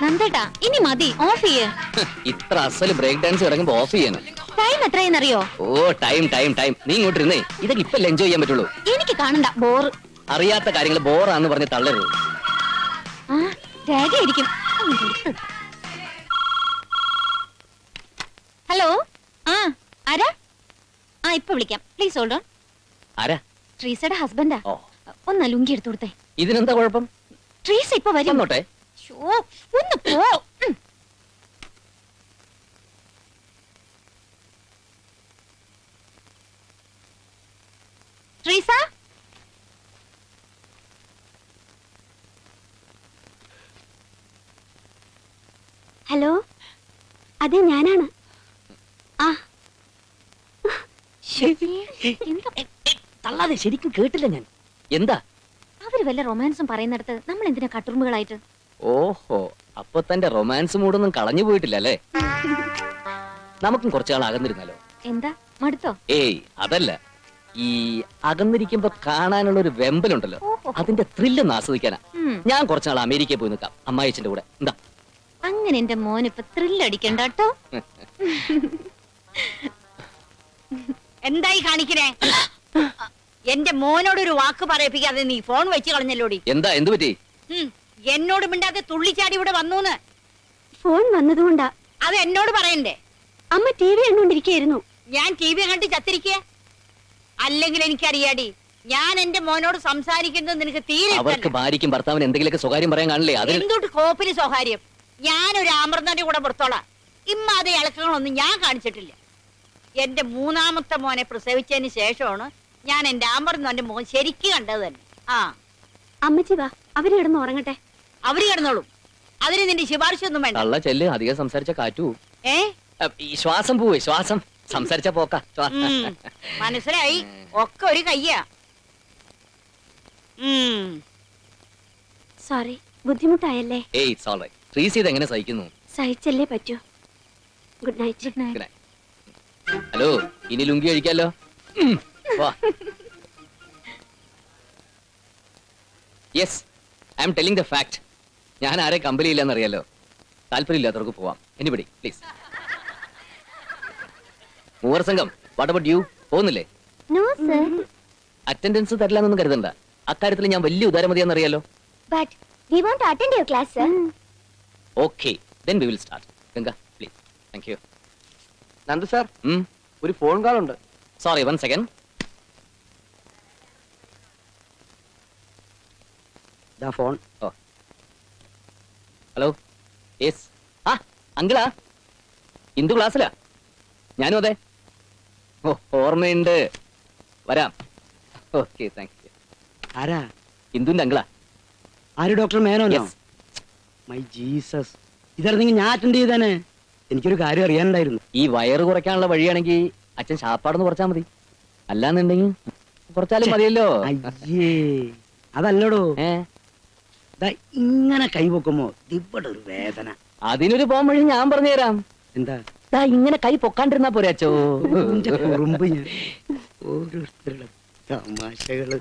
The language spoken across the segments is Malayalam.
നന്ദേട്ടാ ഇനി മതി, ഓഫ് ചെയ്യ്. ഇത്ര അസല് ബ്രേക്ക് ഡാൻസ് ഇറങ്ങുമ്പോ ഓഫ് ചെയ്യണം. ടൈം എത്രയെന്നറിയോ? ഓ ടൈം ടൈം ടൈം. നീ ഇങ്ങോട്ട് ഇരുന്നേ, ഇതൊക്കെ ഇപ്പൊ എൻജോയ് ചെയ്യാൻ പറ്റുള്ളൂ. എനിക്ക് കാണണ്ട, ബോറ്. അറിയാത്ത കാര്യങ്ങൾ ബോറാന്ന് പറഞ്ഞ് തള്ളരുത്. രേഖയായിരിക്കും. ഹലോ, ആരാ? ഇപ്പൊ വിളിക്കാം, പ്ലീസ് ഹോൾഡ് ഓൺ. ആരാ? ട്രീസയുടെ ഹസ്ബൻഡാ. ഒന്ന് ലുങ്കി എടുത്തു കൊടുത്തേ. ഇതിനെന്താ കുഴപ്പം? ട്രീസ ഇപ്പൊ വരും. വന്നോട്ടെ. ഒന്ന് പോ. ട്രീസ, ഹലോ, അതെ ഞാനാണ്. തള്ളാതെ, ശരിക്കും കേട്ടില്ല ഞാൻ. എന്താ? അവര് വല്ല റൊമാൻസും പറയുന്നിടത്ത് നമ്മൾ എന്തിനാ കട്ടുറുമ്പുകളായിട്ട്? ഓഹോ, അപ്പൊ തന്റെ റൊമാൻസ് മൂടൊന്നും കളഞ്ഞു പോയിട്ടില്ല അല്ലേ? നമുക്കും കുറച്ചാൾ അകന്നിരുന്നാലോ? എന്താ, മടുത്തോ? ഏയ് അതല്ല, ഈ അകന്നിരിക്കുമ്പോ കാണാനുള്ള ഒരു വെമ്പലുണ്ടല്ലോ, അതിന്റെ ത്രില്ലൊന്ന് ആസ്വദിക്കാനാ. ഞാൻ കുറച്ചാൾ അമേരിക്കയിൽ പോയി നിൽക്കാം അമ്മായിച്ചന്റെ കൂടെ. എന്താ? അങ്ങനെ എന്റെ മോൻ ഇപ്പൊ ത്രില്ലടിക്കണ്ട കേട്ടോ. എന്തായി കാണിക്കണേ? എന്റെ മോനോട് ഒരു വാക്ക് പറയിപ്പിക്കാതെ നീ ഫോൺ വെച്ച് കളഞ്ഞല്ലോടി. എന്താ, എന്തു പറ്റി? എന്നോട് മിണ്ടാതെ തുള്ളിച്ചാടി ഇവിടെ വന്നൂന്ന്. ഫോൺ വന്നതുകൊണ്ടാ. അത് എന്നോട് പറയണ്ടേ? അമ്മ ടി വി കണ്ടുകൊണ്ടിരിക്കുകയായിരുന്നു. ഞാൻ ടി വി കണ്ട് ചത്തിരിക്കേ? അല്ലെങ്കിൽ എനിക്കറിയാടി, ഞാൻ എന്റെ മോനോട് സംസാരിക്കുന്നത് നിനക്ക് തീരെ അവർക്ക് ഭാര്യയ്ക്കും ഭർത്താവിന് എന്തെങ്കിലുമൊക്കെ സ്വകാര്യം പറയാൻ കാണില്ലേ? എന്തുട്ട് കോപ്പിന് സ്വകാര്യം? ഞാനൊരു ആമൃതന്റെ കൂടെ പുറത്തോളാം. ഇമ്മാതെ ഇളക്കങ്ങളൊന്നും ഞാൻ കാണിച്ചിട്ടില്ല. എന്റെ മൂന്നാമത്തെ മോനെ പ്രസവിച്ചതിന് ശേഷമാണ് ഞാൻ എന്റെ ആമൃതന്റെ മോൻ ശരിക്കും കണ്ടത് തന്നെ. അമ്മച്ചി വാ, അവര് കിടന്ന് ഉറങ്ങട്ടെ. അവര് കിടന്നോളും, അതിന് നിന്റെ ശുപാർശ ഒന്നും വേണ്ട. കള്ള ചെല്ല്, അധികം സംസാരിച്ച കാറ്റു. ശ്വാസം പോവേ, ശ്വാസം സംസാരിച്ച പോക്ക. മനസ്സിലായി, ഒക്കെ ഒരു കയ്യാ. സോറി, ബുദ്ധിമുട്ടായല്ലേ? ഏയ് ഇറ്റ്സ് ഓൾ റൈറ്റ്. ട്രീസ് ഇത് എങ്ങനെ സഹിക്കുന്നു? സഹിച്ചല്ലേ പറ്റൂ. Good night. Good night. Hello, ഇനി ലുങ്കി കഴിക്കാലോ? Yes, I am telling the fact. ഞാൻ ആരെ കമ്പനി ഇല്ലെന്നറിയാലോ. താല്പര്യമില്ലാത്തവർക്ക് പോവാം. Anybody please. മൂവർ സംഘം, വാട്ട് അബൌട്ട് യു? പോകുന്നില്ലേ? No sir. അറ്റൻഡൻസ് തരില്ലെന്നൊന്നും കരുതണ്ട. അക്കാര്യത്തിൽ ഞാൻ വലിയ ഉദാരമതിയാണെന്നറിയാലോ. But we want to attend your class sir. Okay, then we will start. Ganga please. Thank you. Nandu sir, ഒരു ഫോൺ കോൾ ഉണ്ട്. Sorry, one second. Phone. Oh hello, yes. അങ്കിളാ, ഇന്ദു ക്ലാസ്സിലാ? ഞാനും അതെ. ഓ, ഓർമ്മയുണ്ട്, വരാം. Okay, thank you. ആരാ? ഇന്ദുന്റെ അങ്കിളാ. ആര്, ഡോക്ടർ മേനോനോ? മൈ ജീസസ്, ഇതായിരുന്നെങ്കിൽ ഞാൻ അറ്റൻഡ് ചെയ്തേനെ. എനിക്കൊരു കാര്യം അറിയാനുണ്ടായിരുന്നു. ഈ വയറ് കുറയ്ക്കാനുള്ള വഴിയാണെങ്കിൽ അച്ഛൻ ശാപ്പാടൊന്ന് കുറച്ചാൽ മതി. അല്ലാന്നുണ്ടെങ്കിൽ കുറച്ചാലും മതിയല്ലോ. അയ്യേ, അതല്ലടോ. ഇങ്ങനെ കൈപൊക്കുമ്പോ ഇവിടെ ഒരു വേദന. അതിനൊരു പോം വഴി ഞാൻ പറഞ്ഞു തരാം. എന്താ? ഇങ്ങനെ കൈ പൊക്കാണ്ടിരുന്നാ പോരെ അച്ഛോ. കുറുമ്പ് ഞാൻ ഓരോരുത്തരുടെ തമാശകള്.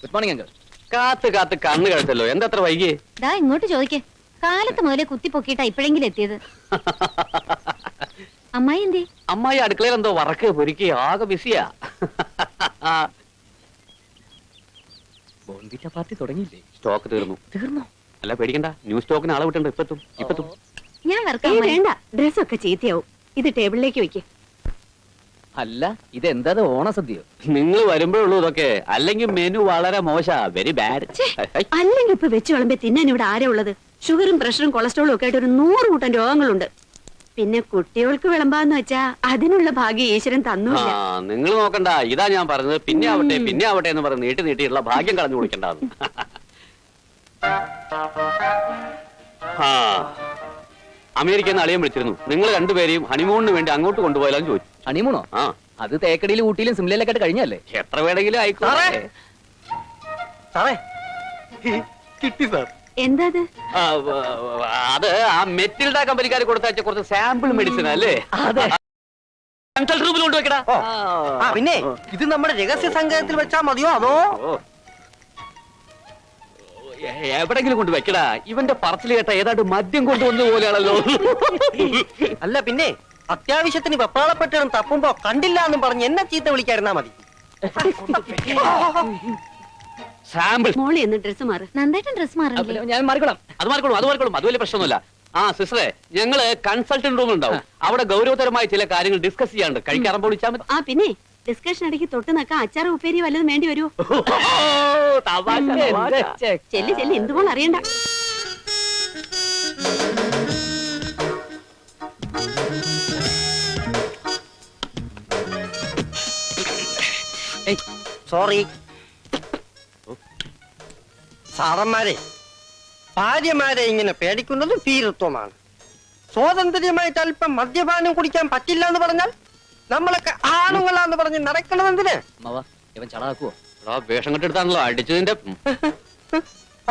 Good morning uncle. കാത്ത് കാത്ത് കണ്ണ് കഴിച്ചല്ലോ, എന്തത്ര വൈകി? ഇങ്ങോട്ട് ചോദിക്കേ. കാലത്ത് മുതലേ കുത്തിപ്പൊക്കിയിട്ടാ ഇപ്പോഴെങ്കിലും എത്തിയത്. അമ്മായി എന്തേ? അമ്മായി അടുക്കളയിൽ എന്തോ വറക്ക് പൊരിക്ക് ആകെ ബിസിയാ. ബോൺവിറ്റ പാർട്ടി തുടങ്ങിയില്ലേ? സ്റ്റോക്ക് തീർന്നോ? അല്ല പേടിക്കണ്ട, ന്യൂ സ്റ്റോക്കിന് ആളെ വിട്ടുണ്ട്. ഇപ്പത്തും. ഞാൻ വേണ്ട, ഡ്രസ്സൊക്കെ ചീത്തയാവും. ഇത് ടേബിളിലേക്ക് വെക്ക്. അല്ല, ഇതെന്താ ഓണസദ്യയോ? നിങ്ങൾ വരുമ്പോഴുള്ളൂ ഇതൊക്കെ, അല്ലെങ്കിൽ മെനു വളരെ മോശ, വെരി ബാഡ്. അല്ലെങ്കിൽ ഇപ്പൊ വെച്ച് വിളമ്പി തിന്നാൻ ഇവിടെ ആരാ ഉള്ളത്? ഷുഗറും പ്രഷറും കൊളസ്ട്രോളും ഒക്കെ ആയിട്ട് ഒരു 100 കൂട്ടം രോഗങ്ങളുണ്ട്. പിന്നെ കുട്ടികൾക്ക് വിളമ്പാന്ന് വെച്ചാ അതിനുള്ള ഭാഗ്യം ഈശ്വരൻ തന്നില്ല. നിങ്ങൾ നോക്കണ്ട, ഇതാ ഞാൻ പറഞ്ഞത്. പിന്നെ ആവട്ടെ എന്ന് പറഞ്ഞ് നീട്ടിയുള്ള ഭാഗ്യം കളഞ്ഞു കുളിക്കണ്ടെന്ന്. ആ അമേരിക്കയിൽ നിന്ന് അളിയൻ വിളിച്ചിരുന്നു. നിങ്ങൾ രണ്ടുപേരെയും ഹണിമൂണിന് വേണ്ടി അങ്ങോട്ട് കൊണ്ടുപോയാലും ചോദിച്ചു. ഹണിമൂണോ? ആ അത് തേക്കടിയിലും ഊട്ടിയിലും സിംലയിലൊക്കെ ആയിട്ട് കഴിഞ്ഞല്ലേ? എത്ര വേണമെങ്കിലും ആയിക്കോട്ടെ. സാറേ കിട്ടി സാർ. എന്താ അത്? ആ, അത് ആ മെറ്റിൽഡ കമ്പനിക്കാർ കൊടുത്തയച്ച കുറച്ച് സാമ്പിൾ മെഡിസിൻ അല്ലേ? അതെ. കൺസൾട്ട് റൂമിൽ കൊണ്ടുവെക്കടാ. ആ പിന്നെ ഇത് നമ്മുടെ രഹസ്യ സംഘത്തിൽ വെച്ചാ മതിയോ അതോ? എവിടെങ്കിലും കൊണ്ട് വെക്കടാ. ഇവന്റെ പറച്ചിൽ കേട്ട ഏതാണ്ട് മദ്യം കൊണ്ടുവന്ന പോലെയാണല്ലോ. അല്ല പിന്നെ അത്യാവശ്യത്തിന് വെപ്പാളപ്പെട്ടും തപ്പുമ്പോ കണ്ടില്ല എന്നും പറഞ്ഞ് എന്നെ ചീത്ത വിളിക്കാതിരുന്നാ മതി. സാമ്പിൾ മോളി എന്ന് ഡ്രസ് മാറ്. നന്നായിട്ട് ഡ്രസ് മാറില്ലേ? ഞാൻ മാറിക്കോളാം. അത് മാറിക്കോളും. അത് വലിയ പ്രശ്നമൊന്നുമില്ല. ആ സിസ്റ്ററെ, ഞങ്ങള് കൺസൾട്ടന്റ് റൂമിൽ ഉണ്ടാവും. അവിടെ ഗൗരവതരമായ ചില കാര്യങ്ങൾ ഡിസ്കസ് ചെയ്യാണ്ട് കഴിക്കാറുമ്പോൾ വിളിച്ചാൽ മതി. ആ പിന്നെ ഡിസ്കഷൻ ഇടയ്ക്ക് തൊട്ട് നിൽക്കാൻ അച്ചാറ് ഉപ്പേരി വല്ലതും വേണ്ടി വരുമോ? ചെല്ലി എന്തുപോലെ അറിയണ്ട. സോറി സാറന്മാരെ, ഭാര്യമാരെ ഇങ്ങനെ പേടിക്കുന്നത് ഭീരുത്വമാണ്. സ്വാതന്ത്ര്യമായിട്ട് അല്പം മദ്യപാനം കുടിക്കാൻ പറ്റില്ല എന്ന് പറഞ്ഞാൽ നമ്മളൊക്കെ ആണുങ്ങളാന്ന് പറഞ്ഞ് നടക്കണത് എന്തിന്? അമ്മാവാ, ഇവൻ ചളാക്കുവോ? വേഷം കെട്ടെടുത്താണല്ലോ അടിച്ചതിന്റെ.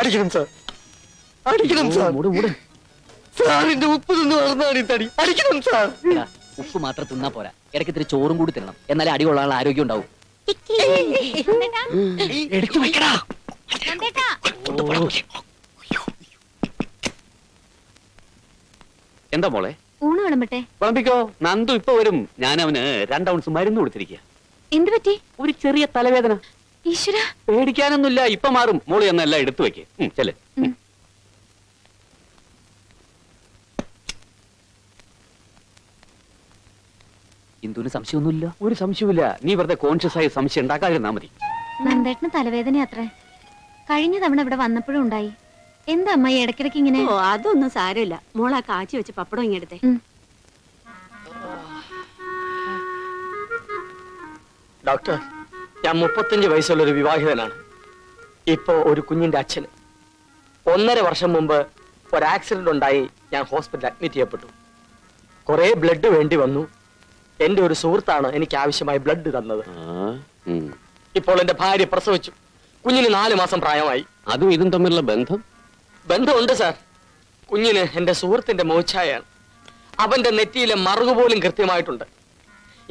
അടിക്കണം സാർ, അടിക്കണം സാർ. മൂട് മൂട്. സാറിന്റെ ഉപ്പ് തിന്ന് വളർന്നാണ് ഈ തടി. അടിക്കണം സാർ. എടാ, ഉപ്പ് മാത്രം തിന്നാ പോരാ, ഇടയ്ക്ക് ഇത്തിരി ചോറും കൂടി തിന്നണം. എന്നാലേ അടി കൊള്ളാനുള്ള ആരോഗ്യം ഉണ്ടാവും. എടുത്തു വെക്കടാ. നന്ദേട്ടാ, എന്താ മോളെ? ഊണ് വിളമ്പട്ടെ? വിളമ്പിക്കോ. നന്ദു ഇപ്പൊ വരും. ഞാൻ അവന് 2 ഔൺസ് മരുന്ന് കൊടുത്തിരിക്കുക. എന്ത് പറ്റി? ഒരു ചെറിയ തലവേദന. ഈശ്വര, പേടിക്കാനൊന്നുമില്ല, ഇപ്പൊ മാറും. മോളി എന്നെല്ലാം എടുത്തു വെക്ക്. ചെല്. ഇന്ദുവിന് സംശയമൊന്നുമില്ല. ഒരു സംശയമില്ല. നീ വെറുതെ കോൺഷ്യസ് ആയി സംശയം ഉണ്ടാക്കാതിരുന്നാ മതി. നന്ദേട്ടന് തലവേദന അത്രേ. കഴിഞ്ഞ തവണ ഇവിടെ വന്നപ്പോഴും ഉണ്ടായി. എന്താ അമ്മ ഈ ഇടയ്ക്കിടയ്ക്ക് ഇങ്ങനെ? ഓ അതൊന്നും സാരമില്ല. മോളാ കാച്ചി വെച്ച് പപ്പടം ഇങ്ങെടുത്തേ. ഡോക്ടർ, ഞാൻ 35 വയസ്സുള്ള ഒരു വിവാഹിതനാണ്. ഇപ്പോ ഒരു കുഞ്ഞിന്റെ അച്ഛന്. 1.5 വർഷം മുമ്പ് ഒരു ആക്സിഡന്റ് ഉണ്ടായി ഞാൻ ഹോസ്പിറ്റലിൽ അഡ്മിറ്റ് ചെയ്യപ്പെട്ടു. കുറെ ബ്ലഡ് വേണ്ടി വന്നു. എന്റെ ഒരു സുഹൃത്താണ് എനിക്ക് ആവശ്യമായ ബ്ലഡ് തന്നത്. ഇപ്പോൾ എന്റെ ഭാര്യ പ്രസവിച്ചു. കുഞ്ഞിന് 4 മാസം പ്രായമായി. അതും ഇതും തമ്മിലുള്ള ബന്ധമുണ്ട് സാർ. കുഞ്ഞിന് എന്റെ സുഹൃത്തിന്റെ മോച്ചായാണ്. അവന്റെ നെറ്റിയിലെ മറുകു പോലും കൃത്യമായിട്ടുണ്ട്.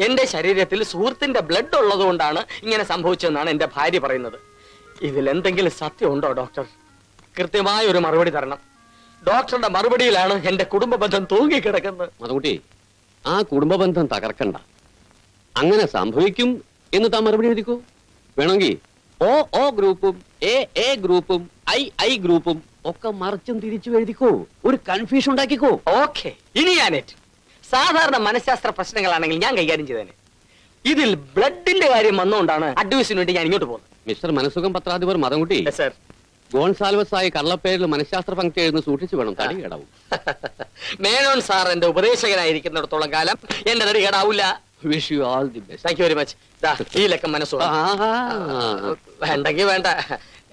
എന്റെ ശരീരത്തിൽ സുഹൃത്തിന്റെ ബ്ലഡ് ഉള്ളതുകൊണ്ടാണ് ഇങ്ങനെ സംഭവിച്ചതെന്നാണ് എന്റെ ഭാര്യ പറയുന്നത്. ഇതിൽ എന്തെങ്കിലും സത്യമുണ്ടോ ഡോക്ടർ? കൃത്യമായ ഒരു മറുപടി തരണം. ഡോക്ടറുടെ മറുപടിയിലാണ് എന്റെ കുടുംബ ബന്ധം തൂങ്ങിക്കിടക്കുന്നത്. അതുകൂട്ടി, ആ കുടുംബ ബന്ധം തകർക്കണ്ട. അങ്ങനെ സംഭവിക്കും എന്ന് താൻ മറുപടി എഴുതിക്കോ. വേണമെങ്കിൽ ഓ ഗ്രൂപ്പും എ ഗ്രൂപ്പും ഐ ഗ്രൂപ്പും ഒക്കെ മറിച്ചും തിരിച്ചു എഴുതിക്കോ. ഒരു കൺഫ്യൂഷൻ ഉണ്ടാക്കിക്കോ. ഓക്കെ, ഇനി ഞാനേറ്റ്. സാധാരണ മനഃശാസ്ത്ര പ്രശ്നങ്ങളാണെങ്കിൽ ഞാൻ കൈകാര്യം ചെയ്തേനെ. ഇതിൽ ബ്ലഡിന്റെ കാര്യം വന്നുകൊണ്ടാണ് അഡ്വൈസിന് വേണ്ടി ഞാൻ ഇങ്ങോട്ട് പോകുന്നത്. മിസ്റ്റർ മനസുഖം പത്രാധിപർ മതംകുട്ടി, സർ, ഗോൺസാൽവസ് ആയി കള്ളപ്പേരിൽ മനഃശാസ്ത്ര പങ്ക്തി എഴുതുന്ന സൂക്ഷിച്ചു വേണം. തടി കേടാവും. മേനോൻ സാർ എന്റെ ഉപദേശകനായിരിക്കുന്നിടത്തോളം കാലം എന്റെ തടി കേടാവൂല. Wish you all the best. Thank you very much. ഈ ലക്കം മനസ്സോടെ വേണ്ടെങ്കിൽ വേണ്ട.